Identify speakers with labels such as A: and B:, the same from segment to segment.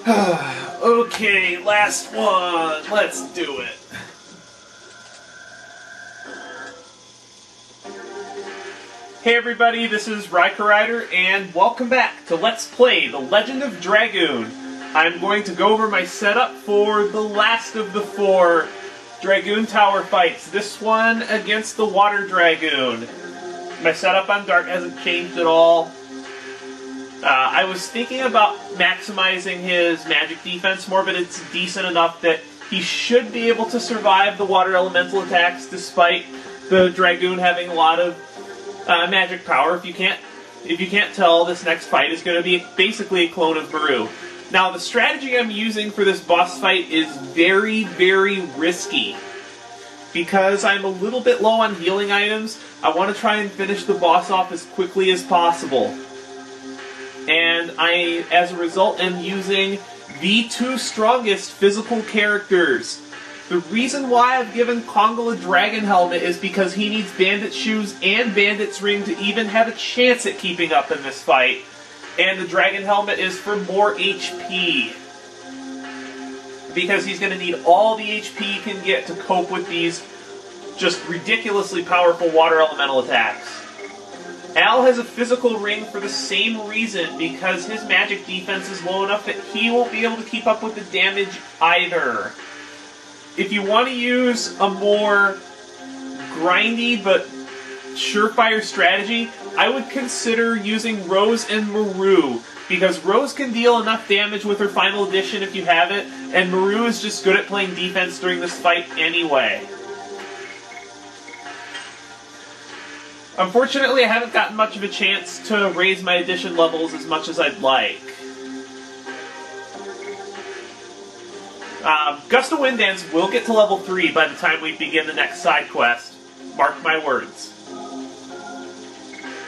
A: Okay, last one. Let's do it. Hey everybody, this is Riker Rider, and welcome back to Let's Play The Legend of Dragoon. I'm going to go over my setup for the last of the 4 Dragoon Tower fights. This one against the Water Dragoon. My setup on Dart hasn't changed at all. I was thinking about maximizing his magic defense more, but it's decent enough that he should be able to survive the water elemental attacks despite the Dragoon having a lot of magic power. If you can't tell, this next fight is going to be basically a clone of Maru. Now, the strategy I'm using for this boss fight is very, very risky. Because I'm a little bit low on healing items, I want to try and finish the boss off as quickly as possible. And I, as a result, am using the 2 strongest physical characters. The reason why I've given Kongal a dragon helmet is because he needs bandit shoes and bandit's ring to even have a chance at keeping up in this fight. And the dragon helmet is for more HP. Because he's going to need all the HP he can get to cope with these just ridiculously powerful water elemental attacks. Al has a physical ring for the same reason, because his magic defense is low enough that he won't be able to keep up with the damage either. If you want to use a more grindy but surefire strategy, I would consider using Rose and Maru, because Rose can deal enough damage with her final edition if you have it, and Maru is just good at playing defense during this fight anyway. Unfortunately, I haven't gotten much of a chance to raise my edition levels as much as I'd like. Gust of Wind Dance will get to level 3 by the time we begin the next side quest. Mark my words.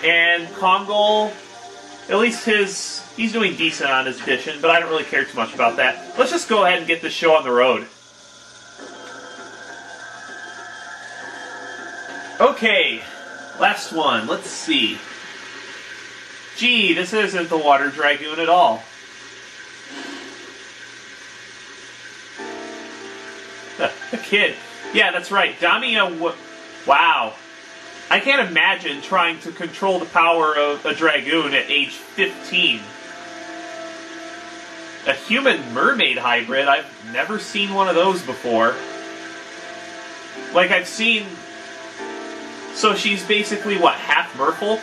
A: And Kongal, at least he's doing decent on his edition, but I don't really care too much about that. Let's just go ahead and get this show on the road. Okay, last one. Let's see. Gee, this isn't the Water Dragoon at all. A kid. Yeah, that's right. Damia, wow. I can't imagine trying to control the power of a Dragoon at age 15. A human mermaid hybrid? I've never seen one of those before. Like, I've seen... So she's basically, what, half merfolk?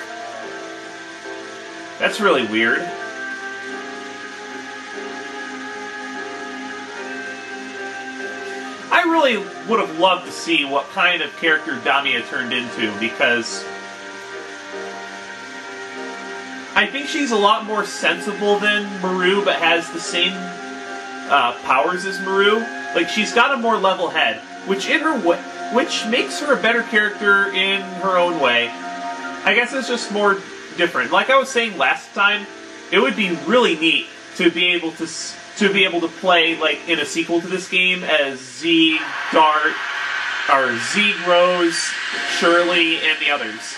A: That's really weird. I really would have loved to see what kind of character Damia turned into, because I think she's a lot more sensible than Maru, but has the same powers as Maru. Like, she's got a more level head, which makes her a better character in her own way. I guess it's just more different. Like I was saying last time, it would be really neat to be able to play, like, in a sequel to this game as Zeke, Dart, or Zeke, Rose, Shirley, and the others.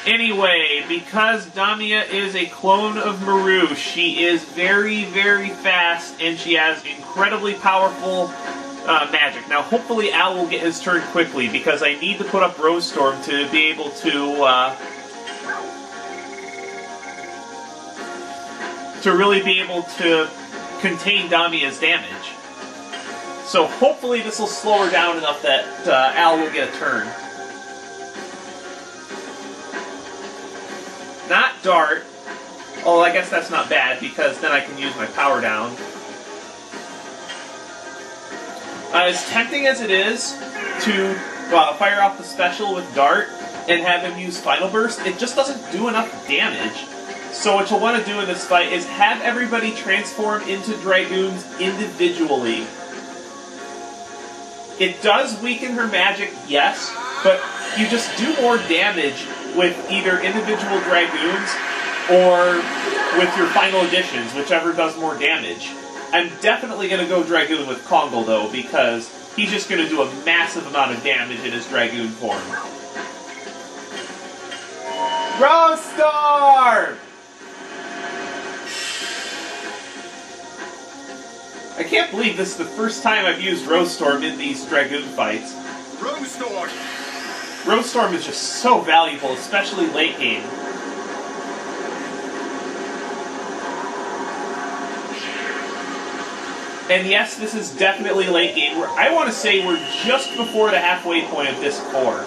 A: Anyway, because Damia is a clone of Maru, she is very, very fast, and she has incredibly powerful magic. Now, hopefully Al will get his turn quickly, because I need to put up Rose Storm to be able to really be able to contain Damia's damage. So hopefully this will slow her down enough that Al will get a turn. Not Dart. Oh, I guess that's not bad, because then I can use my power down. As tempting as it is to fire off the special with Dart and have him use Final Burst, it just doesn't do enough damage. So what you'll want to do in this fight is have everybody transform into Dragoons individually. It does weaken her magic, yes, but you just do more damage with either individual Dragoons or with your final editions, whichever does more damage. I'm definitely going to go Dragoon with Kongal, though, because he's just going to do a massive amount of damage in his Dragoon form. Rose Storm! I can't believe this is the first time I've used Rose-Storm in these Dragoon fights.
B: Rose-Storm!
A: Rose-Storm is just so valuable, especially late game. And yes, this is definitely late game. I want to say we're just before the halfway point of this core.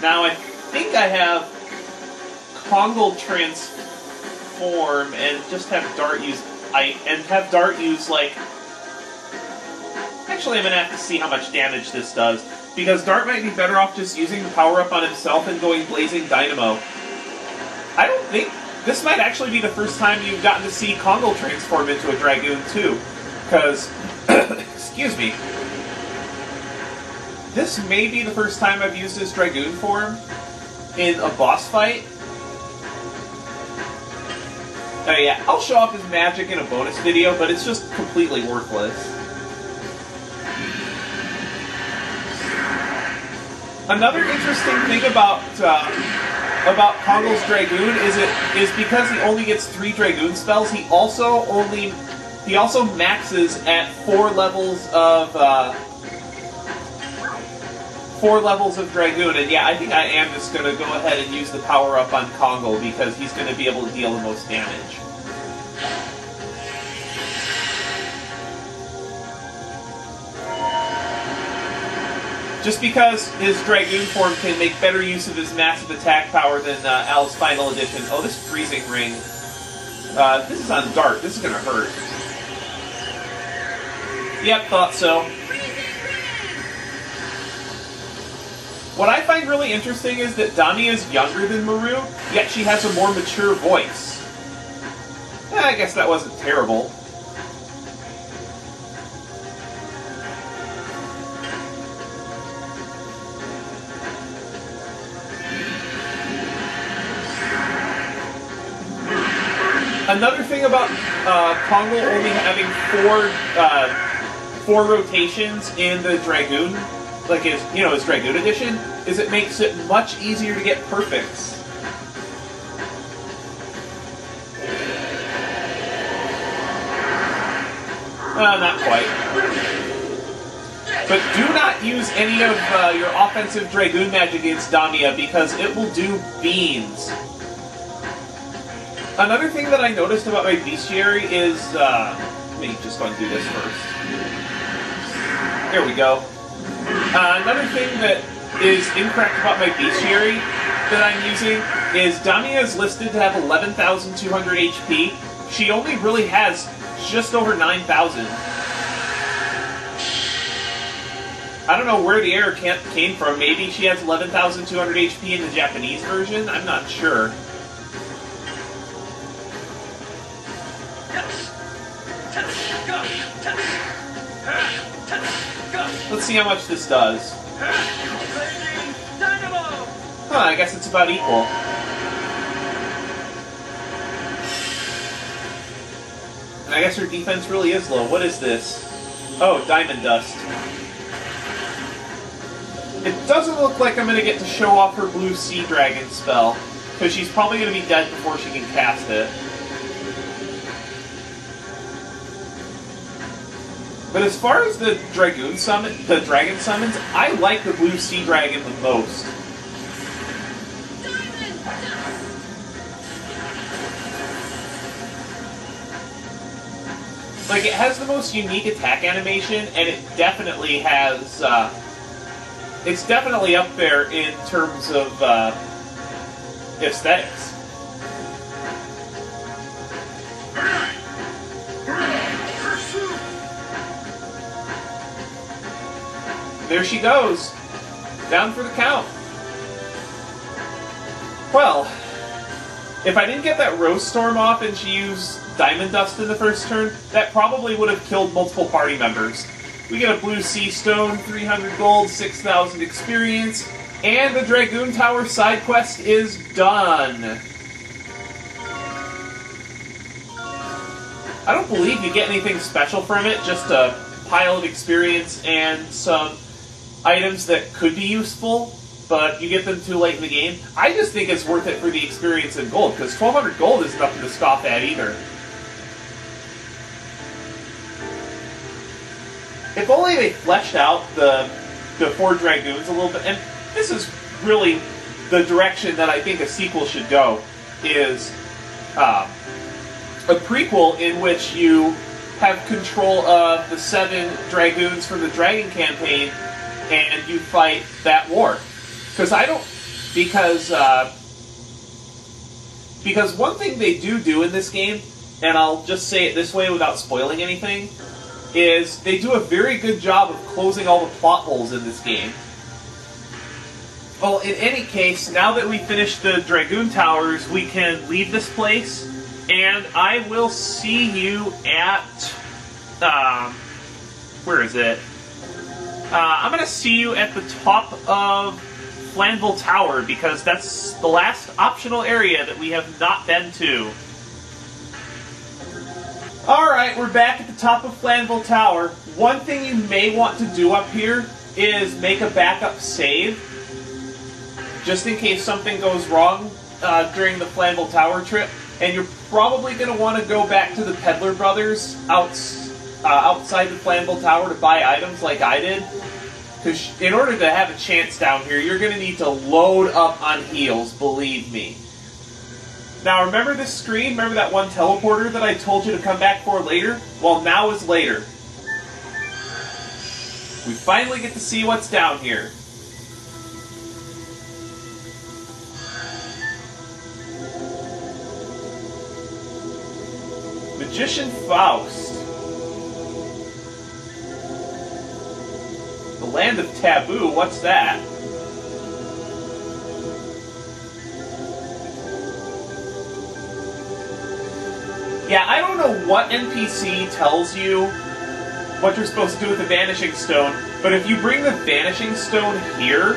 A: Now I think I have Kongle transform and just have Dart use like. Actually, I'm gonna have to see how much damage this does, because Dart might be better off just using the power up on himself and going Blazing Dynamo. I don't think this might actually be the first time you've gotten to see Kongle transform into a Dragoon too, because excuse me. This may be the first time I've used his Dragoon form in a boss fight. Oh yeah, I'll show off his magic in a bonus video, but it's just completely worthless. Another interesting thing about Kongle's Dragoon is because he only gets 3 Dragoon spells, he also maxes at 4 levels of Dragoon, and yeah, I think I am just going to go ahead and use the power-up on Kongle, because he's going to be able to deal the most damage. Just because his Dragoon form can make better use of his massive attack power than Al's Final Edition. Oh, this freezing ring. This is on Dart. This is going to hurt. Yep, thought so. What I find really interesting is that Damia is younger than Maru, yet she has a more mature voice. I guess that wasn't terrible. Another thing about Kongle only having 4 rotations in the Dragoon, like his Dragoon edition, is it makes it much easier to get perfects. Not quite. But do not use any of your offensive Dragoon magic against Damia, because it will do beans. Another thing that I noticed about my bestiary is, let me just go and do this first. There we go. Another thing that is incorrect about my bestiary that I'm using is Damia is listed to have 11,200 HP. She only really has just over 9,000. I don't know where the error came from. Maybe she has 11,200 HP in the Japanese version? I'm not sure. Let's see how much this does. I guess it's about equal. And I guess her defense really is low. What is this? Oh, Diamond Dust. It doesn't look like I'm going to get to show off her blue Sea Dragon spell, because she's probably going to be dead before she can cast it. But as far as the Dragon summons, I like the blue Sea Dragon the most. Like, it has the most unique attack animation, and it definitely has, it's definitely up there in terms of, aesthetics. There she goes. Down for the count. Well, if I didn't get that Rose Storm off and she used Diamond Dust in the first turn, that probably would have killed multiple party members. We get a blue Sea Stone, 300 gold, 6,000 experience, and the Dragoon Tower side quest is done. I don't believe you get anything special from it, just a pile of experience and some items that could be useful. but you get them too late in the game. I just think it's worth it for the experience and gold, because 1,200 gold is nothing to scoff at either. If only they fleshed out the 4 Dragoons a little bit, and this is really the direction that I think a sequel should go, is a prequel in which you have control of the 7 Dragoons from the Dragon campaign, and you fight that war. Because one thing they do in this game, and I'll just say it this way without spoiling anything, is they do a very good job of closing all the plot holes in this game. Well, in any case, now that we finished the Dragoon Towers, we can leave this place, and I will see you at... where is it? I'm going to see you at the top of Vellweb Tower, because that's the last optional area that we have not been to. Alright, we're back at the top of Vellweb Tower. One thing you may want to do up here is make a backup save, just in case something goes wrong during the Vellweb Tower trip, and you're probably going to want to go back to the Peddler Brothers outside the Vellweb Tower to buy items like I did. Because in order to have a chance down here, you're going to need to load up on heals, believe me. Now, remember this screen? Remember that one teleporter that I told you to come back for later? Well, now is later. We finally get to see what's down here. Magician Faust. The Land of Taboo, what's that? Yeah, I don't know what NPC tells you what you're supposed to do with the Vanishing Stone, but if you bring the Vanishing Stone here...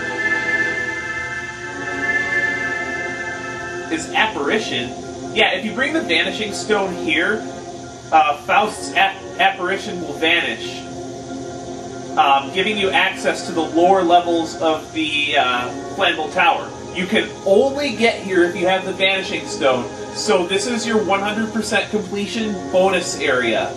A: Is Apparition... Yeah, if you bring the Vanishing Stone here, Faust's apparition will vanish, giving you access to the lower levels of the Vellweb Tower. You can only get here if you have the Vanishing Stone, so this is your 100% completion bonus area.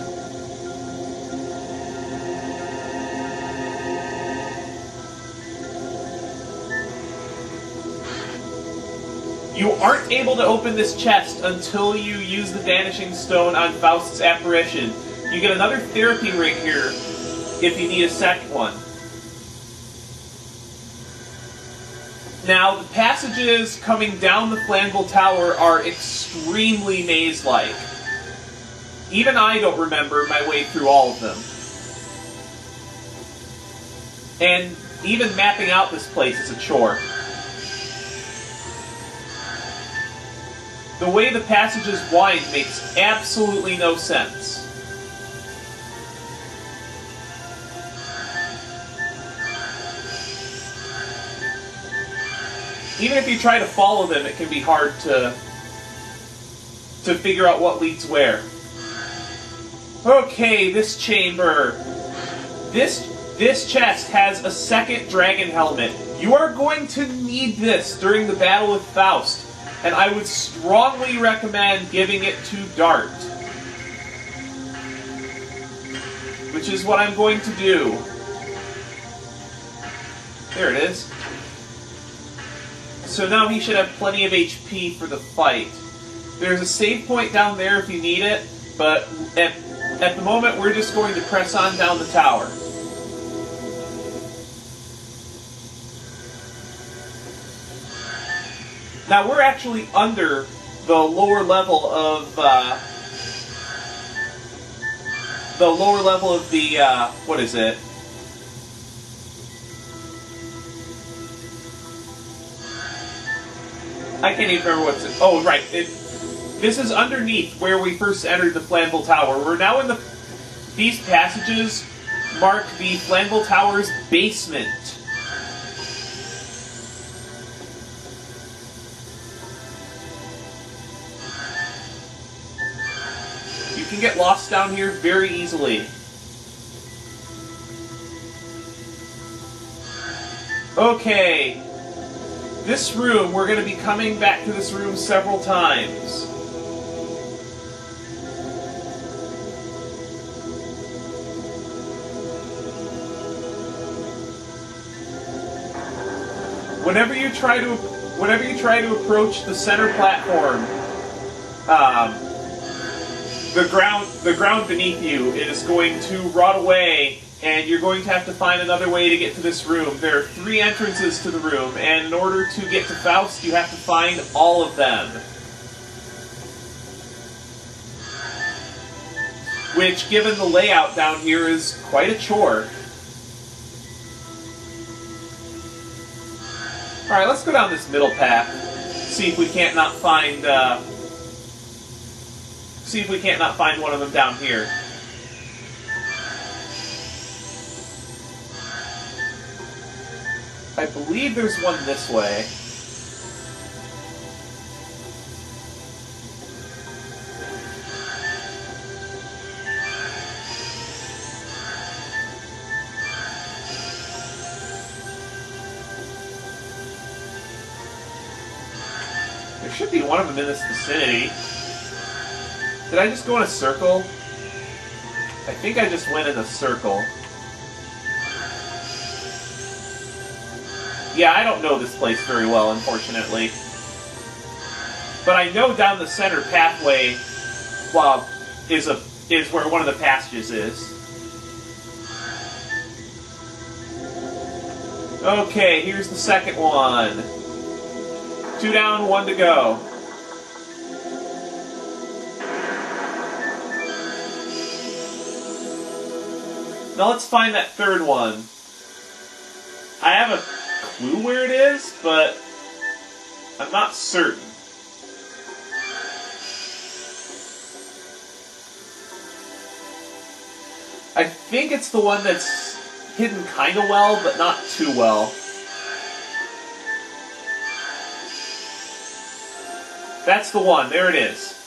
A: You aren't able to open this chest until you use the Vanishing Stone on Faust's apparition. You get another therapy ring here if you need a second one. Now, the passages coming down the Vellweb Tower are extremely maze-like. Even I don't remember my way through all of them. And even mapping out this place is a chore. The way the passages wind makes absolutely no sense. Even if you try to follow them, it can be hard to figure out what leads where. Okay, this chamber. This chest has a second dragon helmet. You are going to need this during the battle with Faust, and I would strongly recommend giving it to Dart. Which is what I'm going to do. There it is. So now he should have plenty of HP for the fight. There's a save point down there if you need it, but at the moment we're just going to press on down the tower. Now we're actually under the lower level of what is it? I can't even remember what's it. Oh, right. This is underneath where we first entered the Vellweb Tower. We're now in these passages mark the Vellweb Tower's basement. You can get lost down here very easily. Okay. this room, we're going to be coming back to this room several times. Whenever you try to approach the center platform, the ground beneath you is going to rot away, and you're going to have to find another way to get to this room. There are 3 entrances to the room, and in order to get to Faust, you have to find all of them. Which, given the layout down here, is quite a chore. Alright, let's go down this middle path. See if we can't not find one of them down here. I believe there's one this way. There should be one of them in this vicinity. Did I just go in a circle? I think I just went in a circle. Yeah, I don't know this place very well, unfortunately. But I know down the center pathway, well, is where one of the passages is. Okay, here's the second one. 2 down, 1 to go. Now let's find that third one. I have a clue where it is, but I'm not certain. I think it's the one that's hidden kind of well, but not too well. That's the one. There it is.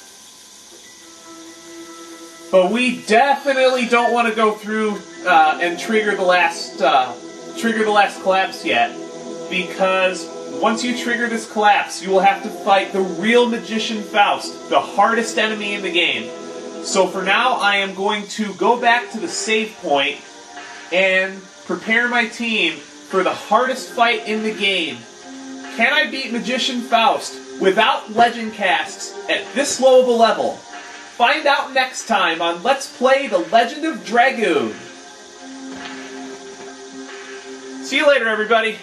A: But we definitely don't want to go through and trigger the last collapse yet, because once you trigger this collapse, you will have to fight the real Magician Faust, the hardest enemy in the game. So for now, I am going to go back to the save point and prepare my team for the hardest fight in the game. Can I beat Magician Faust without legend casts at this low of a level? Find out next time on Let's Play The Legend of Dragoon. See you later, everybody.